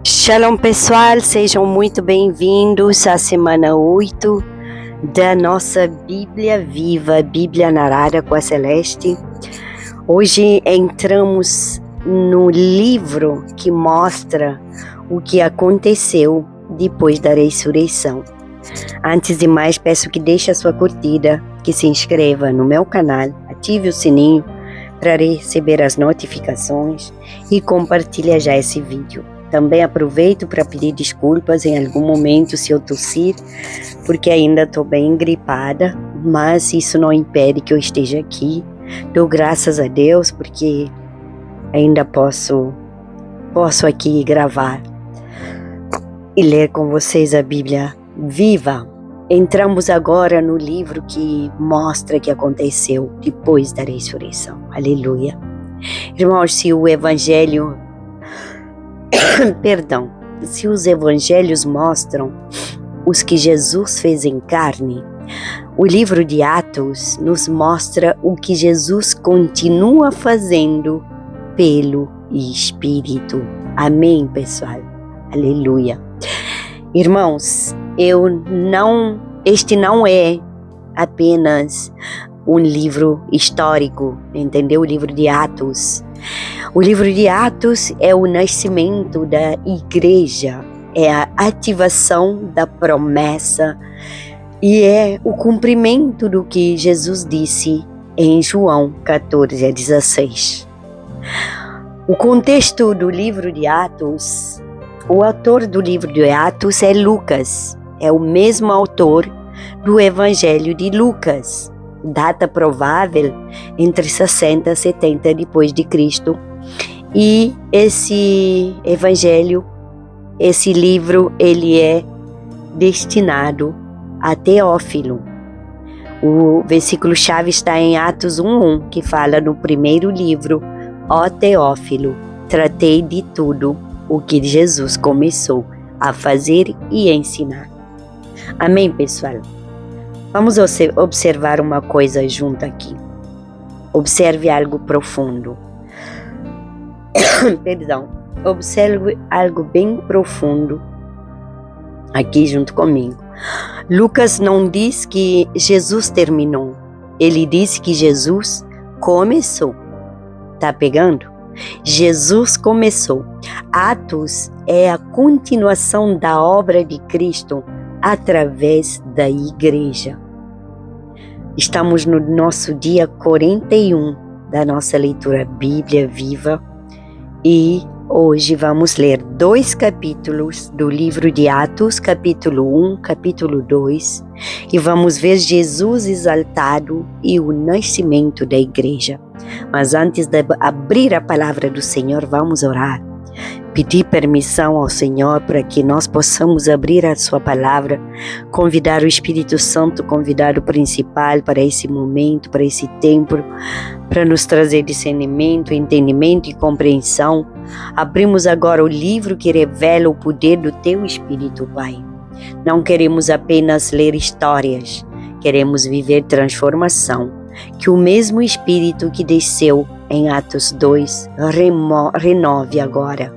Shalom pessoal, sejam muito bem-vindos à semana 8 da nossa Bíblia Viva, Bíblia Narrada com a Celeste. Hoje entramos no livro que mostra o que aconteceu depois da ressurreição. Antes de mais, peço que deixe a sua curtida, que se inscreva no meu canal, ative o sininho para receber as notificações e compartilhe já esse vídeo. Também aproveito para pedir desculpas em algum momento se eu tossir, porque ainda estou bem gripada, mas isso não impede que eu esteja aqui. Dou graças a Deus porque ainda posso aqui gravar e ler com vocês a Bíblia viva. Entramos agora no livro que mostra o que aconteceu depois da ressurreição. Aleluia. Irmãos, se os evangelhos mostram os que Jesus fez em carne, o livro de Atos nos mostra o que Jesus continua fazendo pelo Espírito. Amém, pessoal? Aleluia. Irmãos, este não é apenas um livro histórico, entendeu? O livro de Atos. O livro de Atos é o nascimento da igreja, é a ativação da promessa e é o cumprimento do que Jesus disse em João 14:16. O contexto do livro de Atos, o autor do livro de Atos é Lucas, é o mesmo autor do Evangelho de Lucas, data provável entre 60 e 70 depois de Cristo. E esse evangelho, esse livro, ele é destinado a Teófilo. O versículo-chave está em Atos 1:1, que fala no primeiro livro: Ó Teófilo, tratei de tudo o que Jesus começou a fazer e ensinar. Amém, pessoal? Vamos observar uma coisa junto aqui. Observe algo profundo. Observe algo bem profundo aqui junto comigo. Lucas não diz que Jesus terminou. Ele diz que Jesus começou. Tá pegando? Jesus começou. Atos é a continuação da obra de Cristo através da igreja. Estamos no nosso dia 41 da nossa leitura Bíblia Viva e hoje vamos ler 2 capítulos do livro de Atos, capítulo 1, capítulo 2, e vamos ver Jesus exaltado e o nascimento da igreja. Mas antes de abrir a palavra do Senhor, vamos orar. Pedir permissão ao Senhor para que nós possamos abrir a sua palavra, convidar o Espírito Santo, convidar o principal para esse momento, para esse tempo, para nos trazer discernimento, entendimento e compreensão. Abrimos agora o livro que revela o poder do Teu Espírito, Pai. Não queremos apenas ler histórias, queremos viver transformação. Que o mesmo Espírito que desceu em Atos 2 renove agora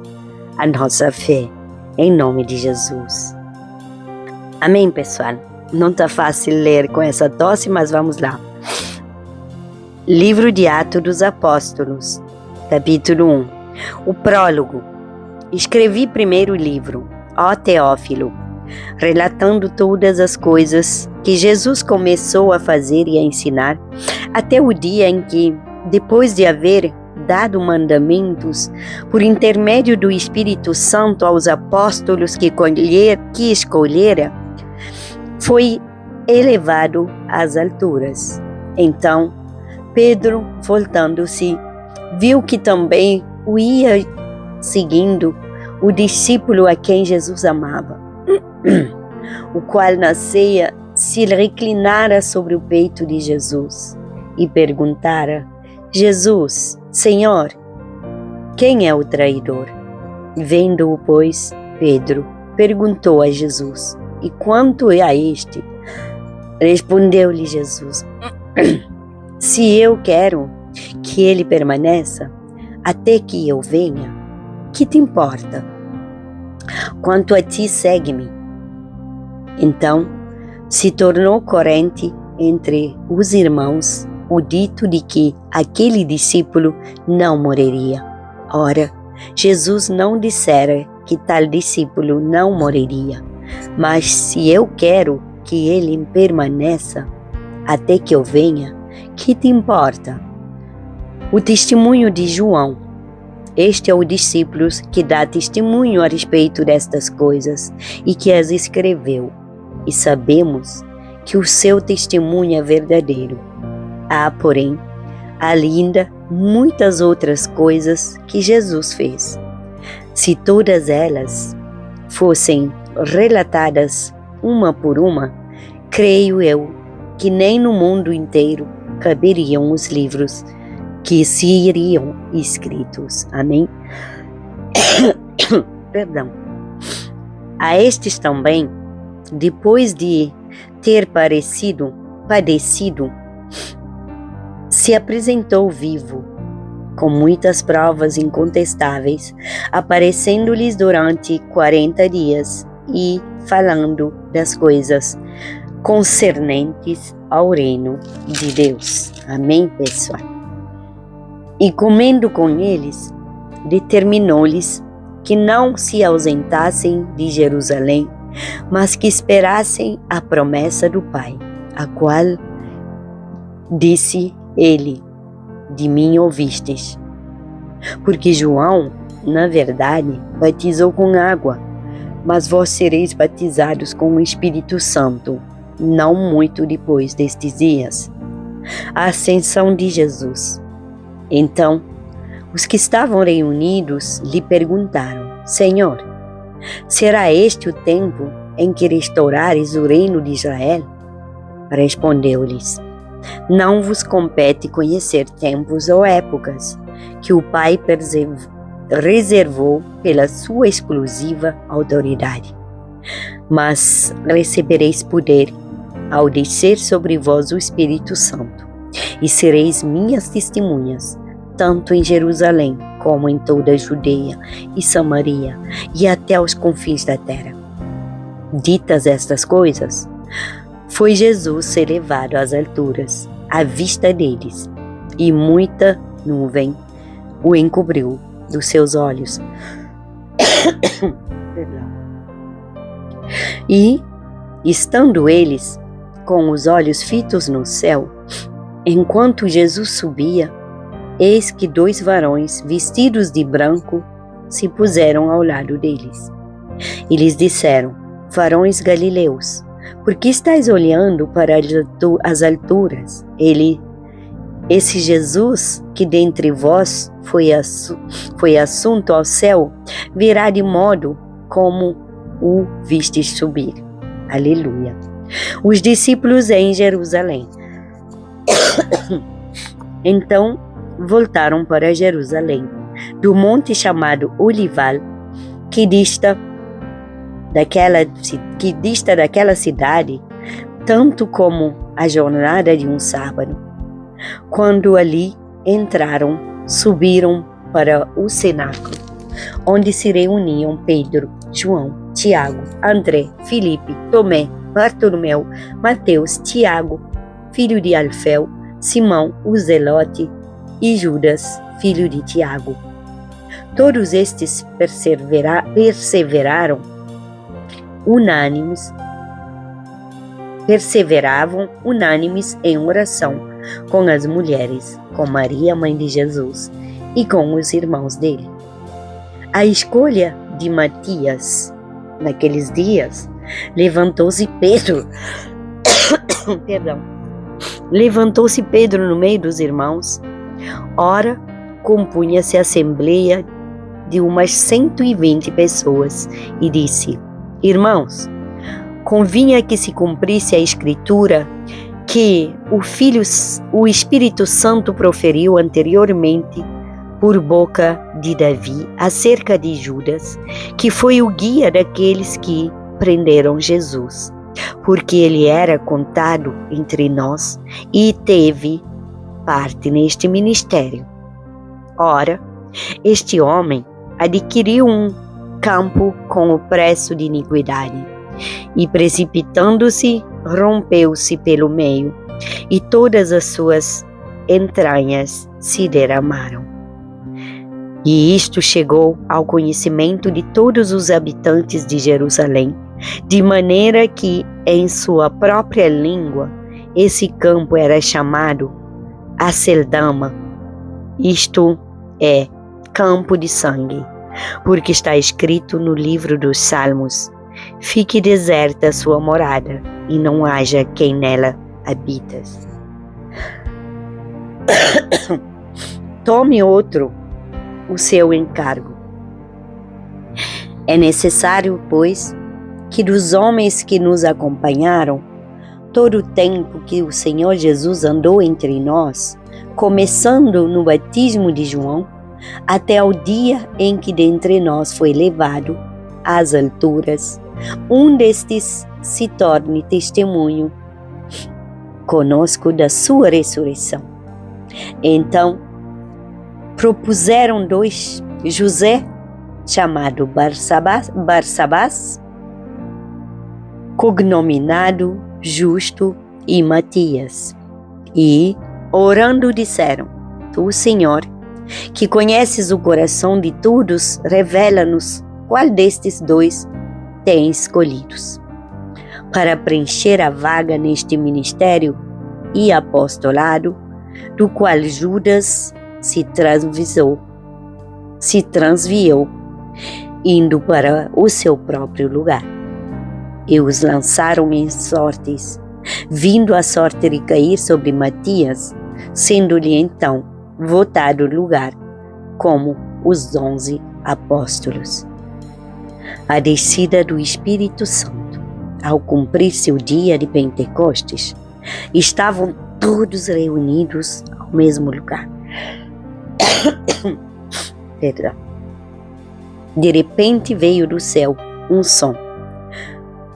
a nossa fé, em nome de Jesus. Amém, pessoal? Não está fácil ler com essa tosse, mas vamos lá. Livro de Atos dos Apóstolos, capítulo 1. O prólogo. Escrevi primeiro o livro, ó Teófilo, relatando todas as coisas que Jesus começou a fazer e a ensinar, até o dia em que, depois de haver dado mandamentos por intermédio do Espírito Santo aos apóstolos que escolhera, foi elevado às alturas. Então, Pedro, voltando-se, viu que também o ia seguindo o discípulo a quem Jesus amava, o qual na ceia se reclinara sobre o peito de Jesus e perguntara: Jesus, Senhor, quem é o traidor? Vendo-o, pois, Pedro perguntou a Jesus: e quanto é a este? Respondeu-lhe Jesus: se eu quero que ele permaneça até que eu venha, que te importa? Quanto a ti, segue-me. Então, se tornou corrente entre os irmãos o dito de que aquele discípulo não morreria. Ora, Jesus não dissera que tal discípulo não morreria, mas se eu quero que ele permaneça até que eu venha, que te importa? O testemunho de João. Este é o discípulo que dá testemunho a respeito destas coisas e que as escreveu, e sabemos que o seu testemunho é verdadeiro. Há, porém, ainda muitas outras coisas que Jesus fez. Se todas elas fossem relatadas uma por uma, creio eu que nem no mundo inteiro caberiam os livros que seriam escritos. Amém? Perdão. A estes também, depois de ter padecido, se apresentou vivo, com muitas provas incontestáveis, aparecendo-lhes durante 40 dias e falando das coisas concernentes ao reino de Deus. Amém, pessoal? E comendo com eles, determinou-lhes que não se ausentassem de Jerusalém, mas que esperassem a promessa do Pai, a qual disse ele: de mim ouvistes. Porque João, na verdade, batizou com água, mas vós sereis batizados com o Espírito Santo, não muito depois destes dias. A ascensão de Jesus. Então, os que estavam reunidos lhe perguntaram: Senhor, será este o tempo em que restaurares o reino de Israel? Respondeu-lhes: Não vos compete conhecer tempos ou épocas que o Pai reservou pela sua exclusiva autoridade. Mas recebereis poder ao descer sobre vós o Espírito Santo, e sereis minhas testemunhas, tanto em Jerusalém como em toda a Judeia e Samaria e até os confins da terra. Ditas estas coisas, foi Jesus ser levado às alturas, à vista deles, e muita nuvem o encobriu dos seus olhos. E, estando eles com os olhos fitos no céu, enquanto Jesus subia, eis que 2 varões vestidos de branco se puseram ao lado deles. E lhes disseram: Varões galileus, por que estáis olhando para as alturas? Esse Jesus, que dentre vós foi assunto ao céu, virá de modo como o vistes subir. Aleluia. Os discípulos em Jerusalém. Então voltaram para Jerusalém, do monte chamado Olival, que dista daquela cidade, tanto como a jornada de um sábado. Quando ali entraram, subiram para o cenáculo, onde se reuniam Pedro, João, Tiago, André, Filipe, Tomé, Bartolomeu, Mateus, Tiago, filho de Alfeu, Simão, o Zelote, e Judas, filho de Tiago. Todos estes perseveravam unânimes em oração com as mulheres, com Maria, mãe de Jesus, e com os irmãos dele. A escolha de Matias, naqueles dias, levantou-se Pedro no meio dos irmãos. Ora, compunha-se a assembleia de umas 120 pessoas e disse: Irmãos, convinha que se cumprisse a escritura que o Espírito Santo proferiu anteriormente por boca de Davi acerca de Judas, que foi o guia daqueles que prenderam Jesus, porque ele era contado entre nós e teve parte neste ministério. Ora, este homem adquiriu um campo com o preço de iniquidade, e precipitando-se, rompeu-se pelo meio, e todas as suas entranhas se derramaram. E isto chegou ao conhecimento de todos os habitantes de Jerusalém, de maneira que, em sua própria língua, esse campo era chamado Aceldama, isto é, campo de sangue, porque está escrito no livro dos Salmos: fique deserta a sua morada, e não haja quem nela habita. Tome outro o seu encargo. É necessário, pois, que dos homens que nos acompanharam, todo o tempo que o Senhor Jesus andou entre nós, começando no batismo de João, até ao dia em que dentre nós foi levado às alturas, um destes se torne testemunho conosco da sua ressurreição. Então, propuseram dois, José, chamado Barsabás, cognominado Justo, e Matias, e, orando, disseram: Tu, Senhor, que conheces o coração de todos, revela-nos qual destes dois tens escolhidos para preencher a vaga neste ministério e apostolado, do qual Judas se transviou, indo para o seu próprio lugar. E os lançaram em sortes, vindo a sorte recair sobre Matias, sendo-lhe então votado lugar como os 11 apóstolos. A descida do Espírito Santo, ao cumprir-se o dia de Pentecostes, estavam todos reunidos ao mesmo lugar. Perdão. De repente veio do céu um som,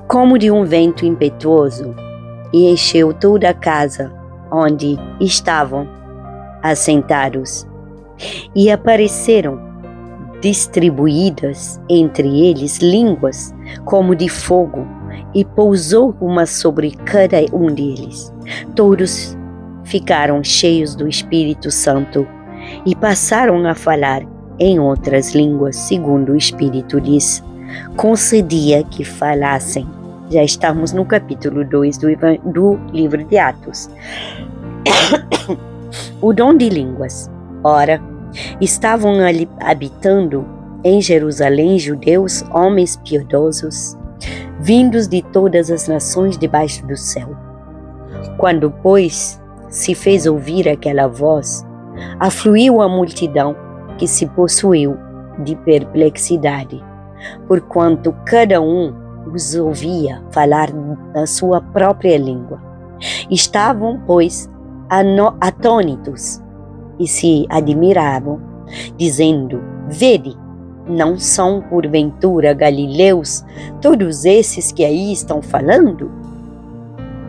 como de um vento impetuoso, e encheu toda a casa onde estavam assentados, e apareceram distribuídas entre eles línguas como de fogo, e pousou uma sobre cada um deles. Todos ficaram cheios do Espírito Santo e passaram a falar em outras línguas, segundo o Espírito lhes concedia que falassem. Já estamos no capítulo 2 do livro de Atos. O dom de línguas. Ora, estavam ali habitando em Jerusalém judeus, homens piedosos, vindos de todas as nações debaixo do céu. Quando, pois, se fez ouvir aquela voz, afluiu a multidão, que se possuiu de perplexidade, porquanto cada um os ouvia falar na sua própria língua. Estavam, pois, atônitos e se admiravam, dizendo: Vede, não são porventura galileus todos esses que aí estão falando?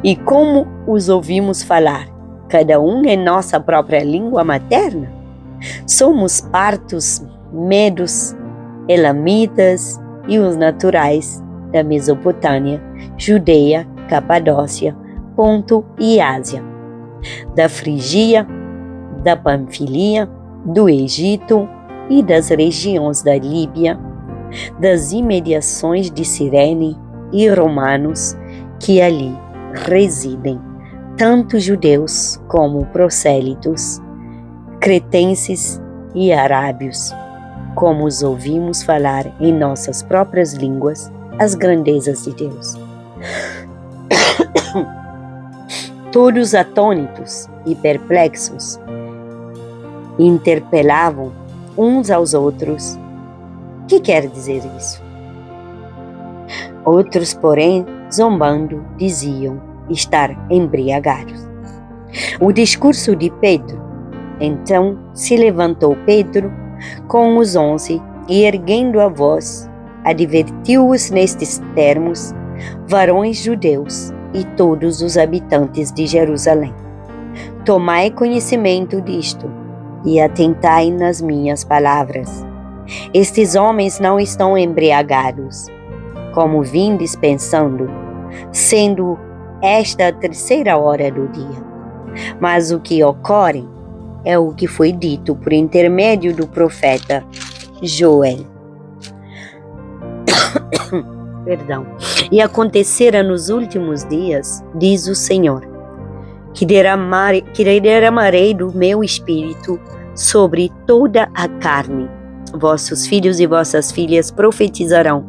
E como os ouvimos falar, cada um em nossa própria língua materna? Somos partos, medos, elamitas e os naturais da Mesopotâmia, Judeia, Capadócia, Ponto e Ásia, da Frigia, da Panfilia, do Egito e das regiões da Líbia, das imediações de Cirene e romanos que ali residem, tanto judeus como prosélitos, cretenses e arábios, como os ouvimos falar em nossas próprias línguas as grandezas de Deus. Todos atônitos e perplexos, interpelavam uns aos outros: que quer dizer isso? Outros, porém, zombando, diziam estar embriagados. O discurso de Pedro. Então se levantou Pedro com os 11 e, erguendo a voz, advertiu-os nestes termos: varões judeus e todos os habitantes de Jerusalém, tomai conhecimento disto e atentai nas minhas palavras. Estes homens não estão embriagados, como vim dispensando, sendo esta a 3ª hora do dia. Mas o que ocorre é o que foi dito por intermédio do profeta Joel. Perdão. E acontecera nos últimos dias, diz o Senhor, que derramarei do meu espírito sobre toda a carne. Vossos filhos e vossas filhas profetizarão,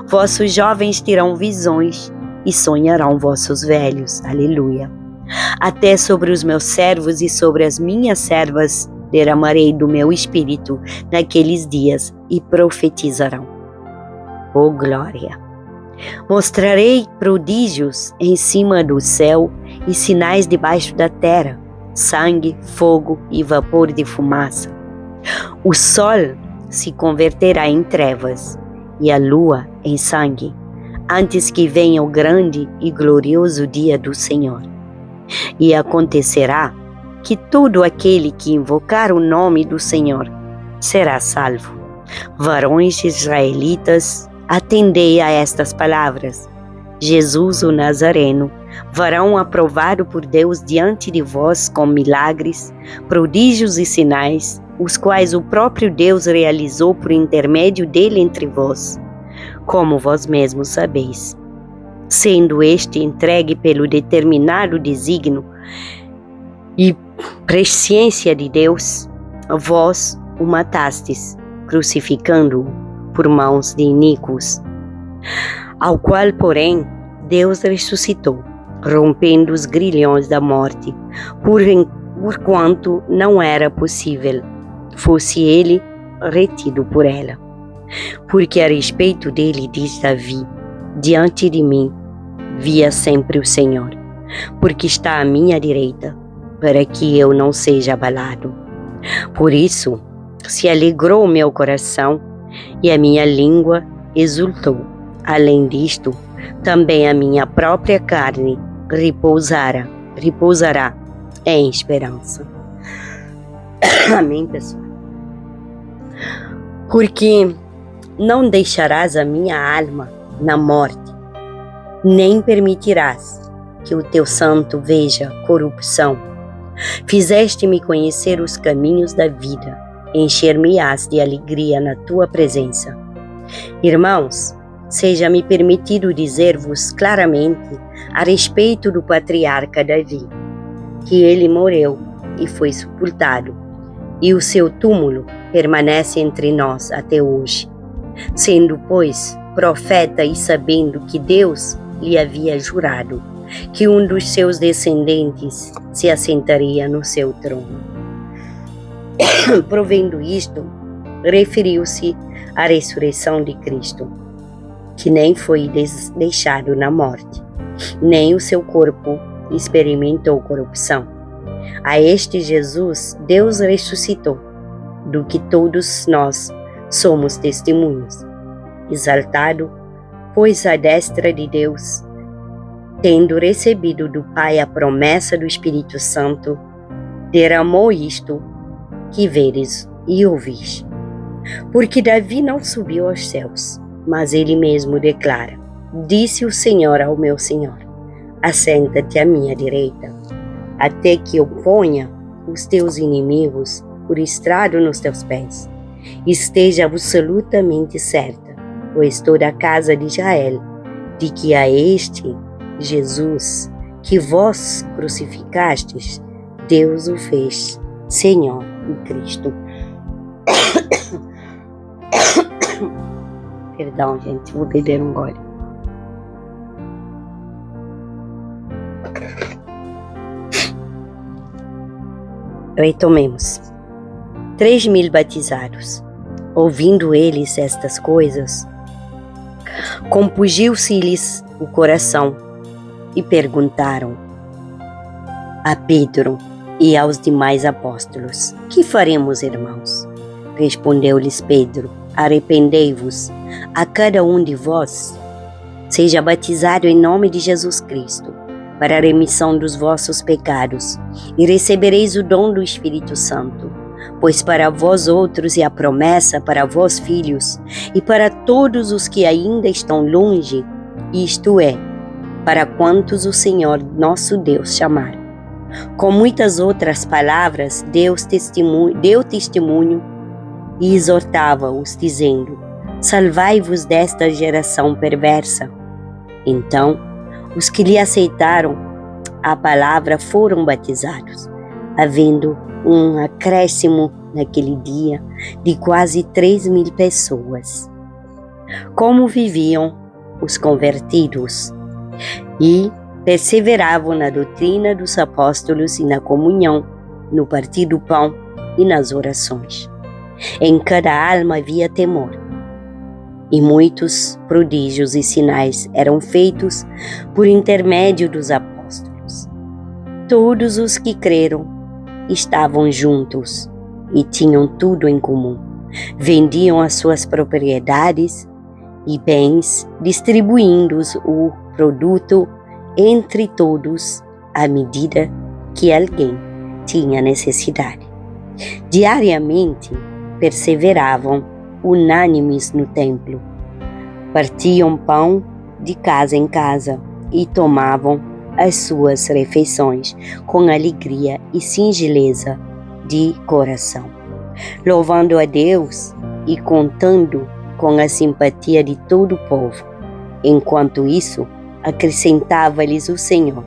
vossos jovens terão visões e sonharão vossos velhos. Aleluia. Até sobre os meus servos e sobre as minhas servas derramarei do meu espírito naqueles dias e profetizarão. Oh glória! Mostrarei prodígios em cima do céu e sinais debaixo da terra, sangue, fogo e vapor de fumaça. O sol se converterá em trevas e a lua em sangue, antes que venha o grande e glorioso dia do Senhor. E acontecerá que todo aquele que invocar o nome do Senhor será salvo. Varões israelitas, atendei a estas palavras. Jesus o Nazareno, varão aprovado por Deus diante de vós com milagres, prodígios e sinais, os quais o próprio Deus realizou por intermédio dele entre vós, como vós mesmos sabeis. Sendo este entregue pelo determinado desígnio e presciência de Deus, vós o matastes, crucificando-o por mãos de iníquos, ao qual, porém, Deus ressuscitou, rompendo os grilhões da morte, porquanto não era possível fosse ele retido por ela. Porque a respeito dele diz Davi, diante de mim via sempre o Senhor, porque está à minha direita, para que eu não seja abalado. Por isso se alegrou o meu coração e a minha língua exultou. Além disto, também a minha própria carne repousará em esperança. Amém, pessoal? Porque não deixarás a minha alma na morte, nem permitirás que o teu santo veja corrupção. Fizeste-me conhecer os caminhos da vida, encher-me-ás de alegria na tua presença. Irmãos, seja-me permitido dizer-vos claramente a respeito do patriarca Davi, que ele morreu e foi sepultado, e o seu túmulo permanece entre nós até hoje. Sendo, pois, profeta e sabendo que Deus lhe havia jurado que um dos seus descendentes se assentaria no seu trono. Provendo isto, referiu-se à ressurreição de Cristo, que nem foi deixado na morte, nem o seu corpo experimentou corrupção. A este Jesus, Deus ressuscitou, do que todos nós somos testemunhas. Exaltado, pois à destra de Deus, tendo recebido do Pai a promessa do Espírito Santo, derramou isto que vedes e ouvis. Porque Davi não subiu aos céus, mas ele mesmo declara: disse o Senhor ao meu Senhor, assenta-te à minha direita, até que eu ponha os teus inimigos por estrado nos teus pés. Esteja absolutamente certa, pois toda a casa de Israel, de que a este Jesus, que vós crucificastes, Deus o fez Senhor e Cristo. Perdão, gente, vou beber um gole. Retomemos. 3.000 batizados. Ouvindo eles estas coisas, compungiu-se-lhes o coração e perguntaram a Pedro e aos demais apóstolos: que faremos, irmãos? Respondeu-lhes Pedro: arrependei-vos, a cada um de vós, seja batizado em nome de Jesus Cristo, para a remissão dos vossos pecados, e recebereis o dom do Espírito Santo, Pois para vós outros é a promessa para vós filhos, e para todos os que ainda estão longe, isto é, para quantos o Senhor nosso Deus chamar. Com muitas outras palavras, deu testemunho e exortava-os, dizendo: Salvai-vos desta geração perversa. Então, os que lhe aceitaram a palavra foram batizados, havendo um acréscimo naquele dia de quase 3.000 pessoas. Como viviam os convertidos? E perseveravam na doutrina dos apóstolos e na comunhão, no partir do pão e nas orações. Em cada alma havia temor, e muitos prodígios e sinais eram feitos por intermédio dos apóstolos. Todos os que creram estavam juntos e tinham tudo em comum. Vendiam as suas propriedades e bens, distribuindo o produto entre todos à medida que alguém tinha necessidade. Diariamente perseveravam unânimes no templo, partiam pão de casa em casa e tomavam as suas refeições com alegria e singeleza de coração, louvando a Deus e contando com a simpatia de todo o povo. Enquanto isso, acrescentava-lhes o Senhor,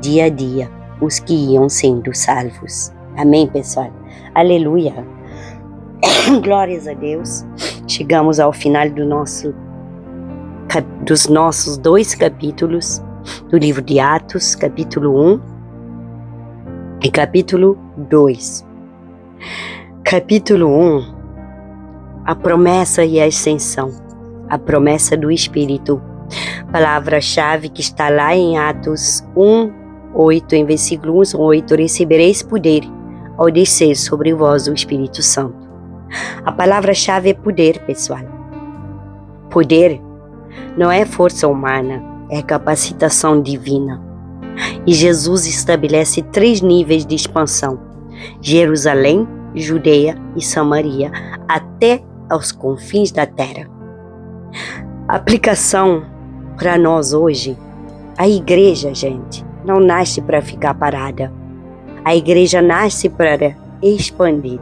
dia a dia, os que iam sendo salvos. Amém, pessoal? Aleluia! Glórias a Deus! Chegamos ao final dos nossos 2 capítulos do livro de Atos, capítulo 1 e capítulo 2. Capítulo 1, a promessa e a ascensão, a promessa do Espírito. Palavra-chave que está lá em Atos 1:8, em versículo 1:8, recebereis poder ao descer sobre vós o Espírito Santo. A palavra-chave é poder, pessoal. Poder não é força humana, é capacitação divina. E Jesus estabelece 3 níveis de expansão: Jerusalém, Judeia e Samaria, até aos confins da terra. A aplicação para nós hoje: a igreja, gente, não nasce para ficar parada. A igreja nasce para expandir.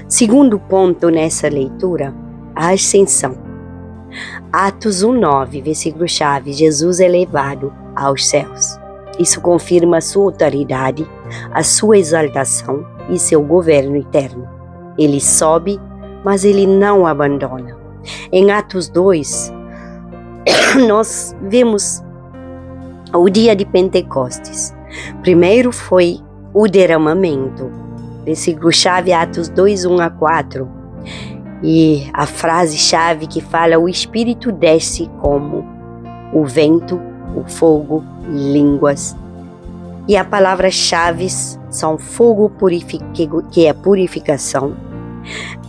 Segundo ponto nessa leitura, a ascensão. Atos 1:9, versículo-chave: Jesus é levado aos céus. Isso confirma a sua autoridade, a sua exaltação e seu governo eterno. Ele sobe, mas ele não abandona. Em Atos 2, nós vemos o dia de Pentecostes. Primeiro foi o derramamento. Versículo-chave, Atos 2:1-4. E a frase-chave que fala: o Espírito desce como o vento, o fogo, línguas. E a palavra-chave são fogo, que é purificação,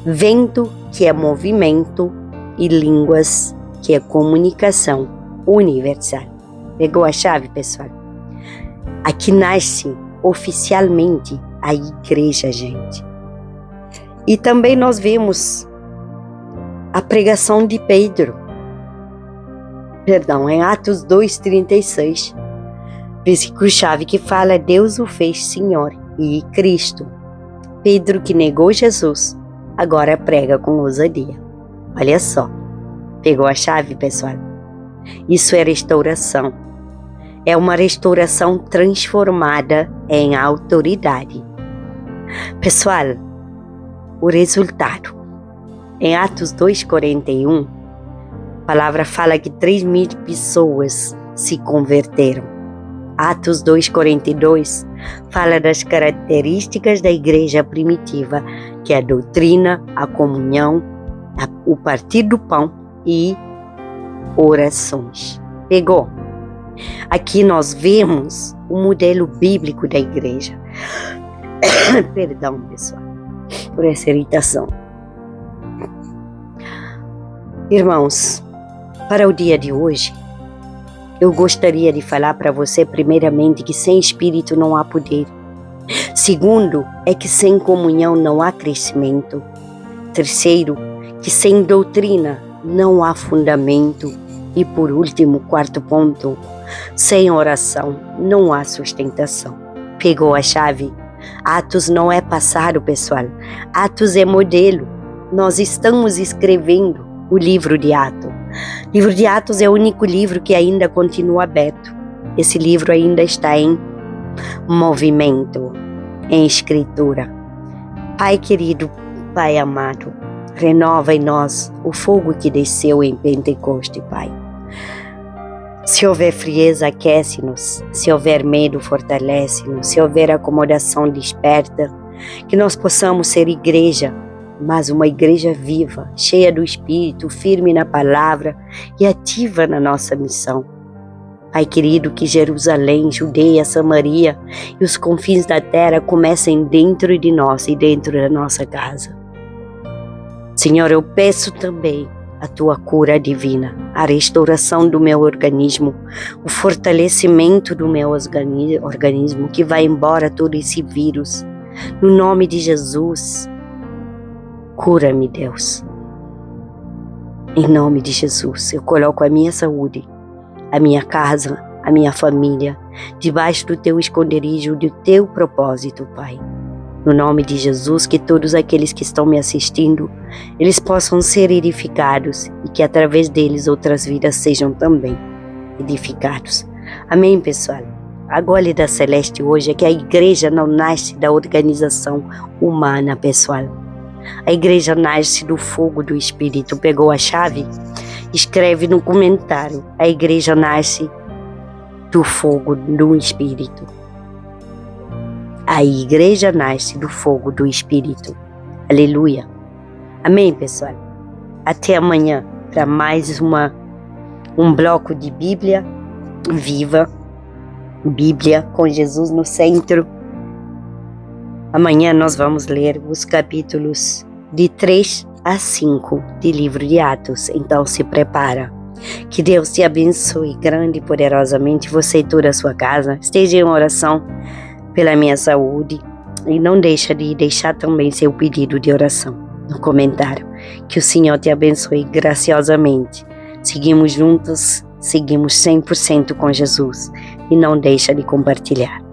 vento, que é movimento, e línguas, que é comunicação universal. Pegou a chave, pessoal? Aqui nasce oficialmente a igreja, gente. E também nós vemos a pregação de Pedro. Em Atos 2:36, versículo-chave que fala: Deus o fez Senhor e Cristo. Pedro, que negou Jesus, agora prega com ousadia. Olha só, pegou a chave, pessoal? Isso é restauração. É uma restauração transformada em autoridade. Pessoal, o resultado. Em Atos 2:41, a palavra fala que 3.000 pessoas se converteram. Atos 2:42 fala das características da igreja primitiva, que é a doutrina, a comunhão, o partir do pão e orações. Pegou? Aqui nós vemos o modelo bíblico da igreja. Perdão, pessoal, por essa irritação. Irmãos, para o dia de hoje, eu gostaria de falar para você primeiramente que sem Espírito não há poder. Segundo, é que sem comunhão não há crescimento. Terceiro, que sem doutrina não há fundamento. E por último, quarto ponto, sem oração não há sustentação. Pegou a chave? Atos não é passado, pessoal. Atos é modelo. Nós estamos escrevendo o livro de Atos. O livro de Atos é o único livro que ainda continua aberto. Esse livro ainda está em movimento, em escritura. Pai querido, Pai amado, renova em nós o fogo que desceu em Pentecoste, Pai. Se houver frieza, aquece-nos. Se houver medo, fortalece-nos. Se houver acomodação, desperta. Que nós possamos ser igreja, mas uma igreja viva, cheia do Espírito, firme na palavra e ativa na nossa missão. Pai querido, que Jerusalém, Judeia, Samaria e os confins da terra comecem dentro de nós e dentro da nossa casa. Senhor, eu peço também a tua cura divina, a restauração do meu organismo, o fortalecimento do meu organismo, que vai embora todo esse vírus. No nome de Jesus, cura-me, Deus. Em nome de Jesus, eu coloco a minha saúde, a minha casa, a minha família, debaixo do teu esconderijo, do teu propósito, Pai. No nome de Jesus, que todos aqueles que estão me assistindo, eles possam ser edificados e que através deles outras vidas sejam também edificados. Amém, pessoal? A Gole da Celeste hoje é que a igreja não nasce da organização humana, pessoal. A igreja nasce do fogo do Espírito. Pegou a chave? Escreve no comentário. A igreja nasce do fogo do Espírito. A igreja nasce do fogo do Espírito. Aleluia. Amém, pessoal? Até amanhã para mais um bloco de Bíblia viva. Bíblia com Jesus no centro. Amanhã nós vamos ler os capítulos de 3 a 5 de livro de Atos. Então se prepara. Que Deus te abençoe grande e poderosamente, você e toda a sua casa. Esteja em oração pela minha saúde e não deixa de deixar também seu pedido de oração no comentário. Que o Senhor te abençoe graciosamente. Seguimos juntos, seguimos 100% com Jesus e não deixa de compartilhar.